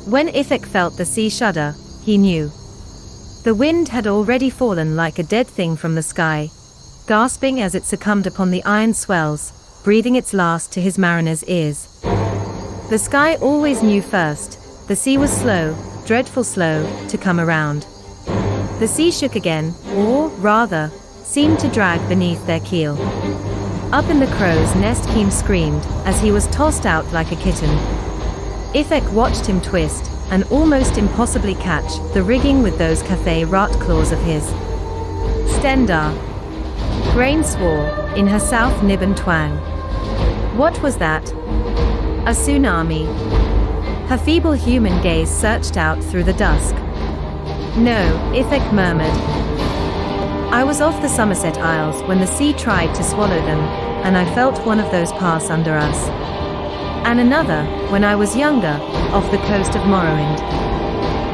When Ifek felt the sea shudder, he knew. The wind had already fallen like a dead thing from the sky, gasping as it succumbed upon the iron swells, breathing its last to his mariner's ears. The sky always knew first. The sea was slow, dreadful slow, to come around. The sea shook again, or, rather, seemed to drag beneath their keel. Up in the crow's nest Keem screamed, as he was tossed out like a kitten. Ifek watched him twist, and almost impossibly catch, the rigging with those cafe rat claws of his. Stendar. Grain swore, in her South Niban twang. What was that? A tsunami. Her feeble human gaze searched out through the dusk. No, Ifek murmured. I was off the Somerset Isles when the sea tried to swallow them, and I felt one of those pass under us. And another, when I was younger, off the coast of Morrowind.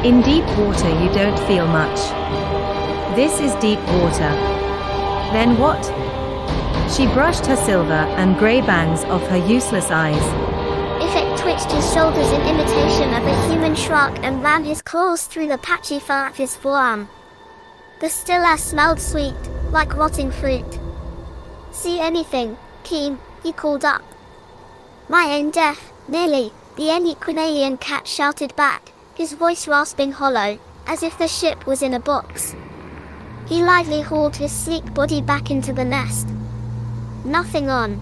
In deep water you don't feel much. This is deep water. Then what? She brushed her silver and grey bangs off her useless eyes. Ifek twitched his shoulders in imitation of a human shark and ran his claws through the patchy fur of his forearm. The still air smelled sweet, like rotting fruit. See anything, Keem? He called up. My ain't deaf, nearly, the Cameleon cat shouted back, his voice rasping hollow, as if the ship was in a box. He lightly hauled his sleek body back into the nest. Nothing on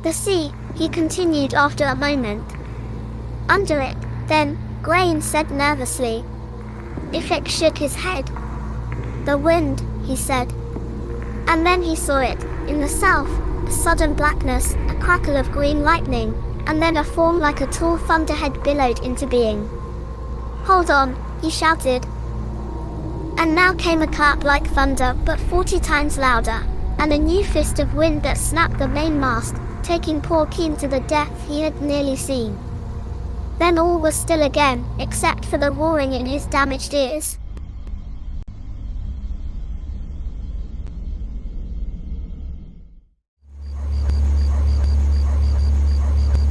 the sea, he continued after a moment. Under it, then, Grain said nervously. Ifek shook his head. The wind, he said. And then he saw it, in the south, a sudden blackness, a crackle of green lightning, and then a form like a tall thunderhead billowed into being. Hold on, he shouted. And now came a clap like thunder, but 40 times louder, and a new fist of wind that snapped the mainmast, taking poor Keem to the death he had nearly seen. Then all was still again, except for the roaring in his damaged ears.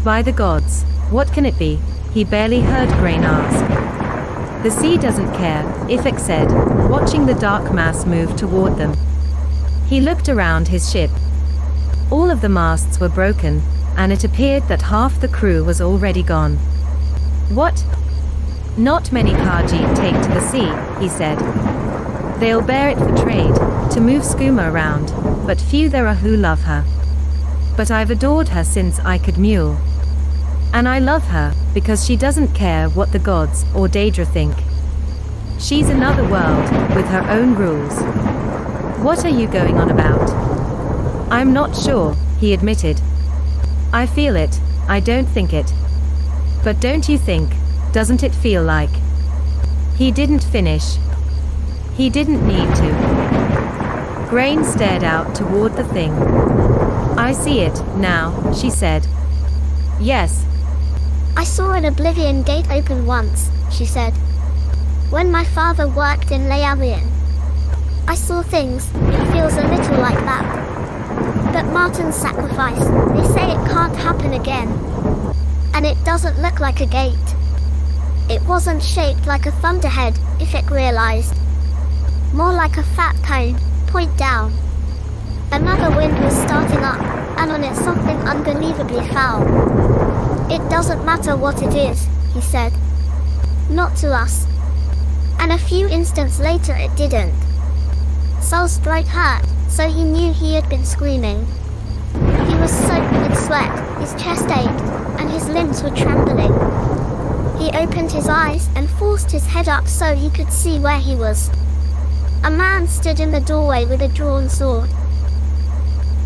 By the gods, what can it be? He barely heard Grain ask. The sea doesn't care, Ifek said, watching the dark mass move toward them. He looked around his ship. All of the masts were broken, and it appeared that half the crew was already gone. What? Not many Kaji take to the sea, he said. They'll bear it for trade, to move skooma around, but few there are who love her. But I've adored her since I could mule. And I love her, because she doesn't care what the gods or Daedra think. She's another world, with her own rules. What are you going on about? I'm not sure, he admitted. I feel it, I don't think it. But don't you think, doesn't it feel like? He didn't finish. He didn't need to. Grain stared out toward the thing. I see it, now, she said. Yes. I saw an Oblivion gate open once, she said. When my father worked in Lair. I saw things, it feels a little like that. But Martin's sacrifice, they say it can't happen again. And it doesn't look like a gate. It wasn't shaped like a thunderhead, Ifek realized. More like a fat cone, point down. Another wind was starting up, and on it something unbelievably foul. It doesn't matter what it is, he said. Not to us. And a few instants later it didn't. Sol's throat hurt, so he knew he had been screaming. He was soaked with sweat, his chest ached, and his limbs were trembling. He opened his eyes and forced his head up so he could see where he was. A man stood in the doorway with a drawn sword.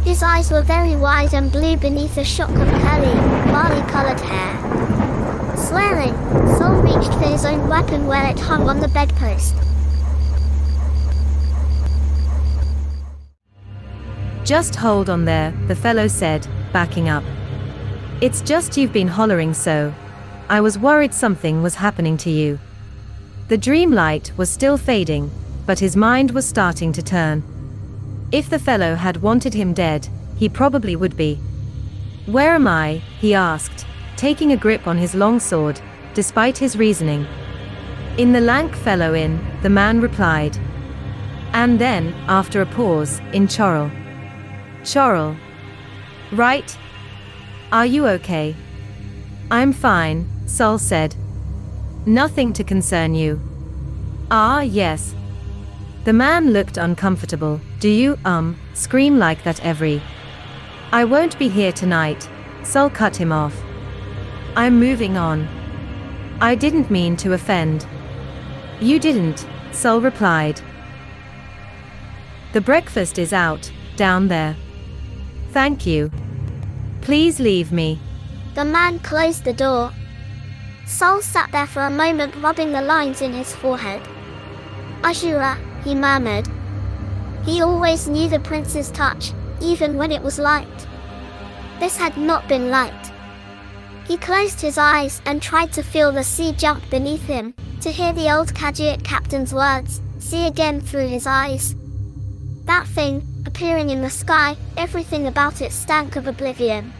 His eyes were very wide and blue beneath a shock of curly, barley-colored hair. Swearing, Sol reached for his own weapon where it hung on the bedpost. Just hold on there, the fellow said, backing up. It's just you've been hollering so. I was worried something was happening to you. The dream light was still fading, but his mind was starting to turn. If the fellow had wanted him dead, he probably would be. Where am I? He asked, taking a grip on his long sword, despite his reasoning. "In the lank fellow inn," the man replied. And then, after a pause, "In Chorrol." "Chorrol. Right. Are you okay?" "I'm fine," Sol said. "Nothing to concern you." "Ah, yes." The man looked uncomfortable. "Do you, scream like that every—" "I won't be here tonight," Sol cut him off. "I'm moving on." "I didn't mean to offend." "You didn't," Sol replied. "The breakfast is out, down there." "Thank you. Please leave me." The man closed the door. Sol sat there for a moment, rubbing the lines in his forehead. "Azura," he murmured. He always knew the prince's touch, even when it was light. This had not been light. He closed his eyes and tried to feel the sea jump beneath him, to hear the old Khajiit captain's words, see again through his eyes. That thing, appearing in the sky, everything about it stank of oblivion.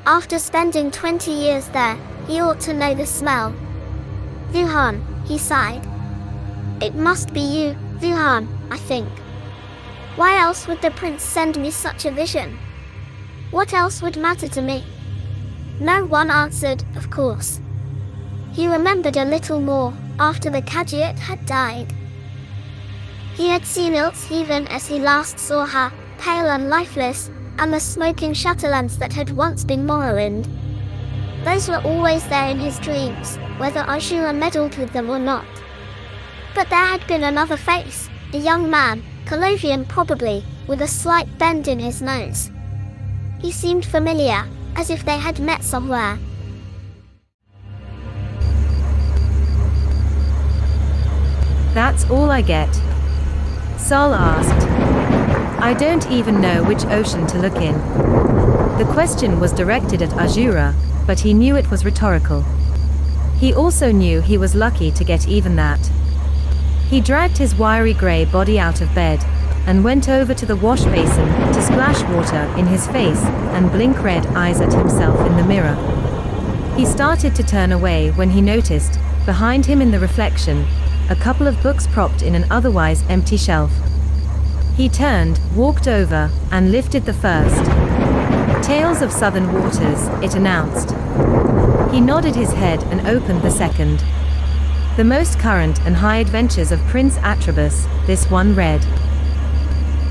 After spending 20 years there, he ought to know the smell. "Wuhan," he sighed. "It must be you, Wuhan, I think. Why else would the prince send me such a vision? What else would matter to me?" No one answered, of course. He remembered a little more, after the Khajiit had died. He had seen Ilse-Heaven as he last saw her, pale and lifeless, and the smoking Shutterlands that had once been Morrowind. Those were always there in his dreams, whether Azura meddled with them or not. But there had been another face, a young man, Colovian probably, with a slight bend in his nose. He seemed familiar, as if they had met somewhere. "That's all I get?" Sol asked. "I don't even know which ocean to look in." The question was directed at Azura, but he knew it was rhetorical. He also knew he was lucky to get even that. He dragged his wiry grey body out of bed, and went over to the wash basin to splash water in his face and blink red eyes at himself in the mirror. He started to turn away when he noticed, behind him in the reflection, a couple of books propped in an otherwise empty shelf. He turned, walked over, and lifted the first. "Tales of Southern Waters," it announced. He nodded his head and opened the second. "The Most Current and High Adventures of Prince Atribus," this one read.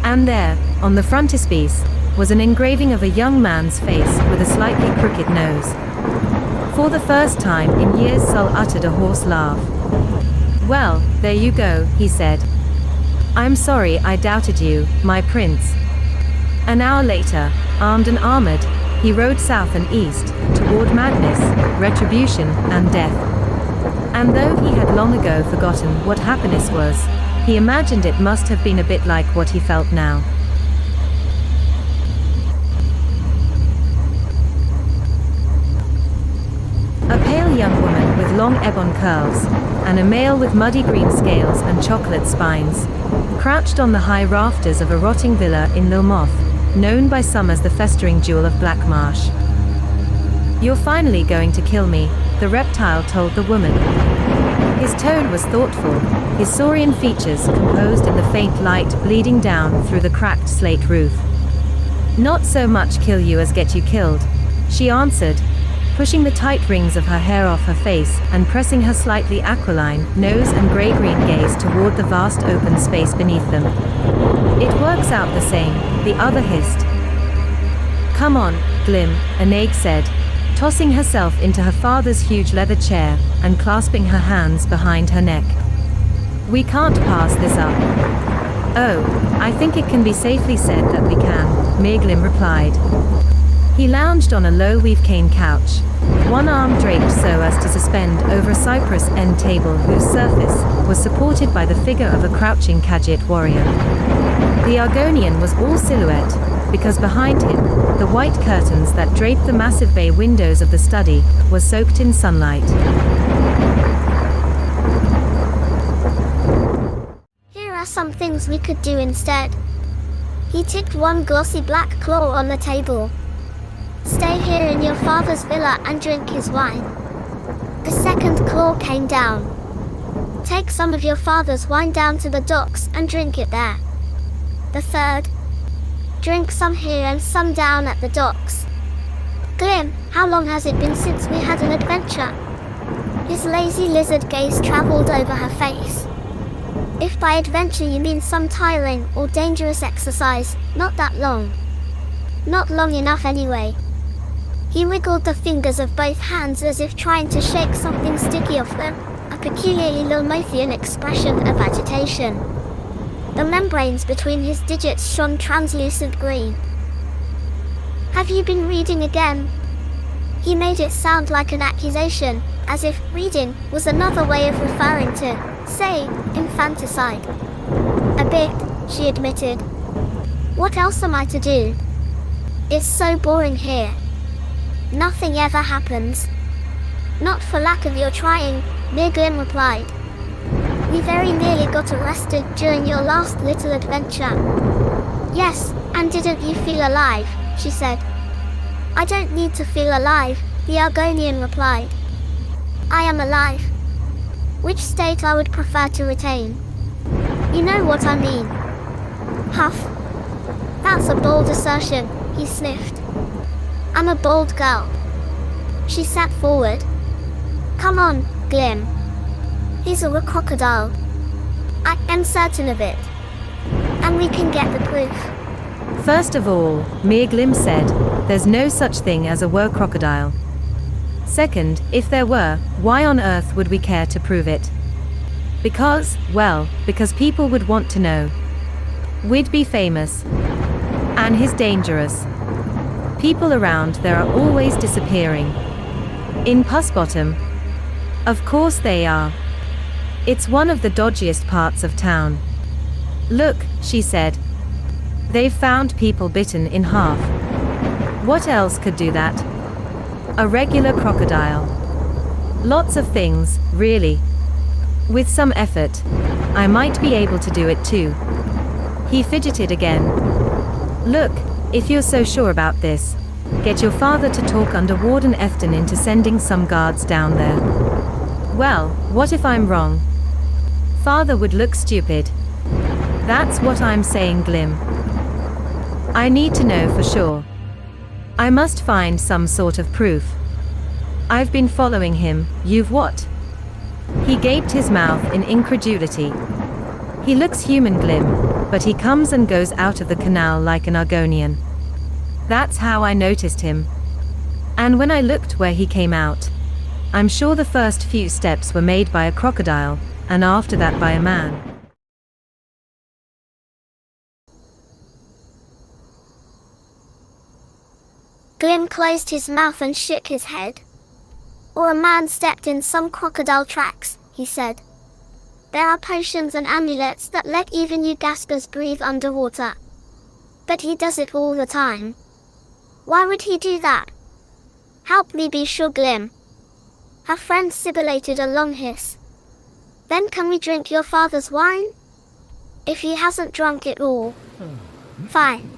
And there, on the frontispiece, was an engraving of a young man's face with a slightly crooked nose. For the first time in years, Sol uttered a hoarse laugh. "Well, there you go," he said. "I'm sorry I doubted you, my prince." An hour later, armed and armored, he rode south and east, toward madness, retribution, and death. And though he had long ago forgotten what happiness was, he imagined it must have been a bit like what he felt now. A pale young woman with long ebon curls, and a male with muddy green scales and chocolate spines, crouched on the high rafters of a rotting villa in Lilmoth, known by some as the festering jewel of Blackmarsh. "You're finally going to kill me," the reptile told the woman. His tone was thoughtful, his saurian features composed in the faint light bleeding down through the cracked slate roof. "Not so much kill you as get you killed," she answered, pushing the tight rings of her hair off her face and pressing her slightly aquiline nose and grey-green gaze toward the vast open space beneath them. "It works out the same," the other hissed. "Come on, Glim," Anaig said, tossing herself into her father's huge leather chair and clasping her hands behind her neck. "We can't pass this up." "Oh, I think it can be safely said that we can," Meglim replied. He lounged on a low weave cane couch, one arm draped so as to suspend over a cypress end table whose surface was supported by the figure of a crouching Khajiit warrior. The Argonian was all silhouette, because behind him, the white curtains that draped the massive bay windows of the study were soaked in sunlight. "Here are some things we could do instead." He ticked one glossy black claw on the table. "Stay here in your father's villa and drink his wine. The second claw came down. Take some of your father's wine down to the docks and drink it there. The third. Drink some here and some down at the docks. Glim, how long has it been since we had an adventure? His lazy lizard gaze traveled over her face. If by adventure you mean some tiring or dangerous exercise, not that long. Not long enough anyway. He wiggled the fingers of both hands as if trying to shake something sticky off them, a peculiarly Lilmothian expression of agitation. The membranes between his digits shone translucent green. Have you been reading again? He made it sound like an accusation, as if reading was another way of referring to, say, infanticide. A bit, she admitted. What else am I to do? It's so boring here. Nothing ever happens. Not for lack of your trying, Glim replied. We very nearly got arrested during your last little adventure. Yes, and didn't you feel alive, she said. I don't need to feel alive, the Argonian replied. I am alive. Which state I would prefer to retain. You know what I mean. Huff. That's a bold assertion, he sniffed. I'm a bold girl. She sat forward. Come on, Glim. He's a crocodile. I am certain of it. And we can get the proof. First of all, Glim said, there's no such thing as a were crocodile. Second, if there were, why on earth would we care to prove it? Because people would want to know. We'd be famous. And he's dangerous. People around there are always disappearing. In Pussbottom? Of course they are. It's one of the dodgiest parts of town. Look, she said. They've found people bitten in half. What else could do that? A regular crocodile. Lots of things, really. With some effort, I might be able to do it too. He fidgeted again. Look, if you're so sure about this, get your father to talk under Warden Efton into sending some guards down there. Well, what if I'm wrong? Father would look stupid. That's what I'm saying, Glim. I need to know for sure. I must find some sort of proof. I've been following him, you've what? He gaped his mouth in incredulity. He looks human, Glim, but he comes and goes out of the canal like an Argonian. That's how I noticed him. And when I looked where he came out, I'm sure the first few steps were made by a crocodile, and after that by a man. Glim closed his mouth and shook his head. Or a man stepped in some crocodile tracks, he said. There are potions and amulets that let even you gaspers breathe underwater. But he does it all the time. Why would he do that? Help me be sure, Glim. Her friend sibilated a long hiss. Then can we drink your father's wine? If he hasn't drunk it all. Fine.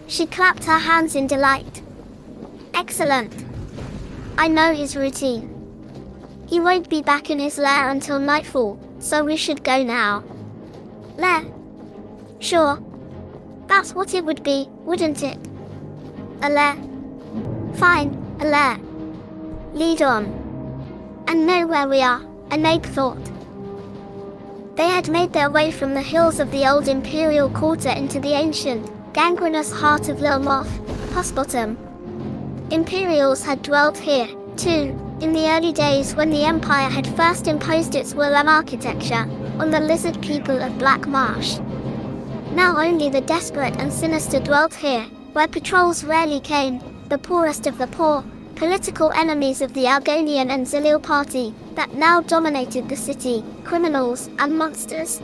She clapped her hands in delight. Excellent. I know his routine. He won't be back in his lair until nightfall, so we should go now. Lair? Sure. That's what it would be, wouldn't it? A lair. Fine, a lair. Lead on. And know where we are, Anape thought. They had made their way from the hills of the old Imperial Quarter into the ancient, gangrenous heart of Lilmoth, Pussbottom. Imperials had dwelt here, too, in the early days when the Empire had first imposed its Warhammer architecture on the lizard people of Black Marsh. Now only the desperate and sinister dwelt here, where patrols rarely came, the poorest of the poor, political enemies of the Argonian and Zilil party, that now dominated the city, criminals and monsters.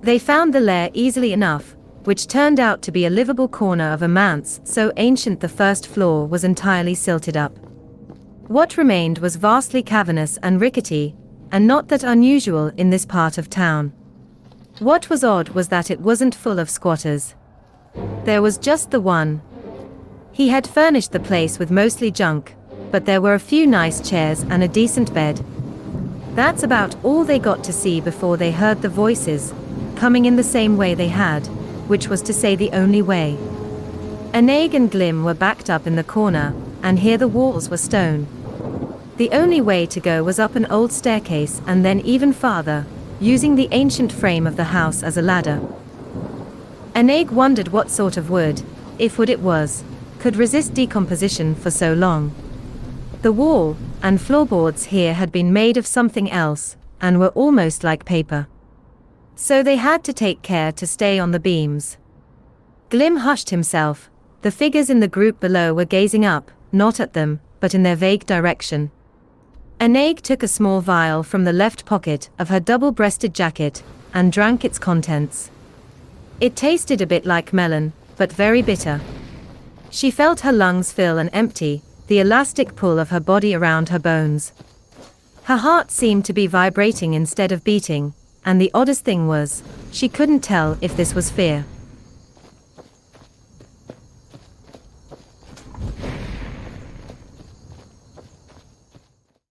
They found the lair easily enough, which turned out to be a livable corner of a manse so ancient the first floor was entirely silted up. What remained was vastly cavernous and rickety, and not that unusual in this part of town. What was odd was that it wasn't full of squatters. There was just the one. He had furnished the place with mostly junk, but there were a few nice chairs and a decent bed. That's about all they got to see before they heard the voices, coming in the same way they had, which was to say the only way. Anaig and Glim were backed up in the corner, and here the walls were stone. The only way to go was up an old staircase and then even farther, using the ancient frame of the house as a ladder. Anaig wondered what sort of wood, if wood it was, could resist decomposition for so long. The wall and floorboards here had been made of something else, and were almost like paper. So they had to take care to stay on the beams. Glim hushed himself. The figures in the group below were gazing up, not at them, but in their vague direction. Anaig took a small vial from the left pocket of her double-breasted jacket, and drank its contents. It tasted a bit like melon, but very bitter. She felt her lungs fill and empty, the elastic pull of her body around her bones. Her heart seemed to be vibrating instead of beating, and the oddest thing was, she couldn't tell if this was fear.